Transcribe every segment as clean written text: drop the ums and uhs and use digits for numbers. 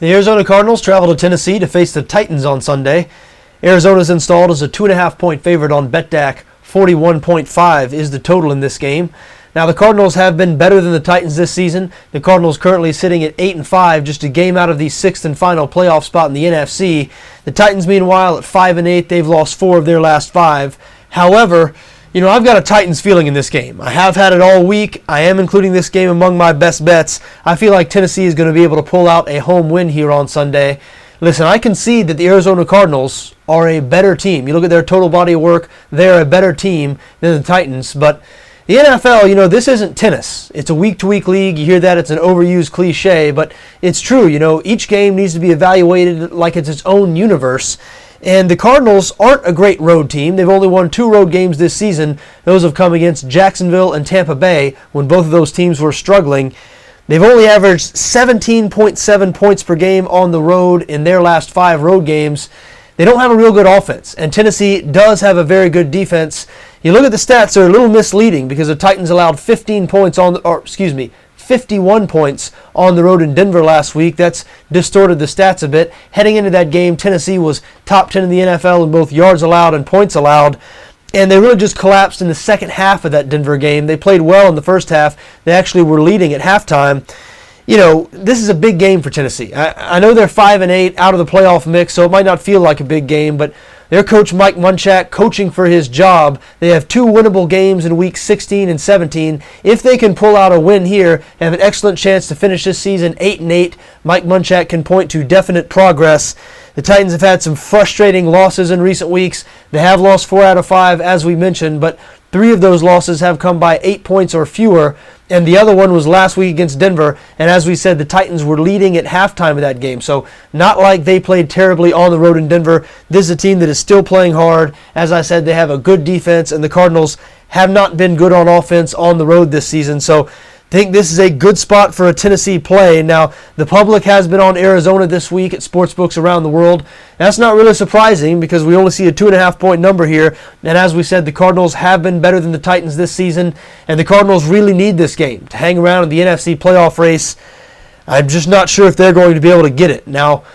The Arizona Cardinals travel to Tennessee to face the Titans on Sunday. Arizona's installed as a 2.5-point favorite on BETDAQ. 41.5 is the total in this game. Now, the Cardinals have been better than the Titans this season. The Cardinals currently sitting at 8-5, just a game out of the sixth and final playoff spot in the NFC. The Titans, meanwhile, at 5-8, they've lost 4 of their last 5. However, I've got a Titans feeling in this game. I have had it all week. I am including this game among my best bets. I feel like Tennessee is going to be able to pull out a home win here on Sunday. Listen, I concede that the Arizona Cardinals are a better team. You look at their total body of work, they're a better team than the Titans. But the NFL, this isn't tennis. It's a week-to-week league. You hear that, it's an overused cliche, but it's true. Each game needs to be evaluated like it's its own universe. And the Cardinals aren't a great road team. They've only won 2 road games this season. Those have come against Jacksonville and Tampa Bay when both of those teams were struggling. They've only averaged 17.7 points per game on the road in their last 5 road games. They don't have a real good offense, and Tennessee does have a very good defense. You look at the stats, they're a little misleading because the Titans allowed 51 points on the road in Denver last week. That's distorted the stats a bit. Heading into that game, Tennessee was top 10 in the NFL in both yards allowed and points allowed. And they really just collapsed in the second half of that Denver game. They played well in the first half. They actually were leading at halftime. This is a big game for Tennessee. I know they're 5-8 out of the playoff mix, so it might not feel like a big game, but their coach Mike Munchak coaching for his job. They have 2 winnable games in weeks 16 and 17. If they can pull out a win here, they have an excellent chance to finish this season 8-8. Mike Munchak can point to definite progress. The Titans have had some frustrating losses in recent weeks. They have lost 4 out of 5, as we mentioned, but 3 of those losses have come by 8 points or fewer, and the other one was last week against Denver, and as we said, the Titans were leading at halftime of that game, so not like they played terribly on the road in Denver. This is a team that is still playing hard. As I said, they have a good defense, and the Cardinals have not been good on offense on the road this season, so I think this is a good spot for a Tennessee play. Now, the public has been on Arizona this week at sportsbooks around the world. That's not really surprising because we only see a 2.5-point number here. And as we said, the Cardinals have been better than the Titans this season, and the Cardinals really need this game to hang around in the NFC playoff race. I'm just not sure if they're going to be able to get it. Now,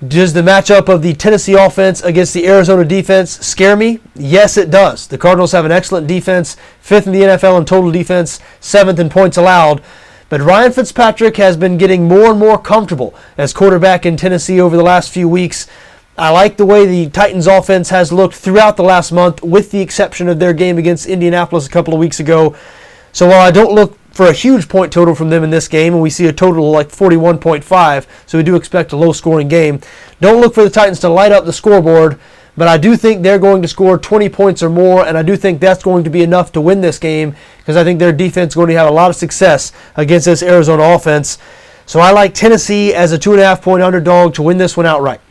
does the matchup of the Tennessee offense against the Arizona defense scare me? Yes, it does. The Cardinals have an excellent defense, 5th in the NFL in total defense, 7th in points allowed. But Ryan Fitzpatrick has been getting more and more comfortable as quarterback in Tennessee over the last few weeks. I like the way the Titans offense has looked throughout the last month, with the exception of their game against Indianapolis a couple of weeks ago. So while I don't look for a huge point total from them in this game, and we see a total like 41.5, so we do expect a low-scoring game. Don't look for the Titans to light up the scoreboard, but I do think they're going to score 20 points or more, and I do think that's going to be enough to win this game because I think their defense is going to have a lot of success against this Arizona offense. So I like Tennessee as a 2.5-point underdog to win this one outright.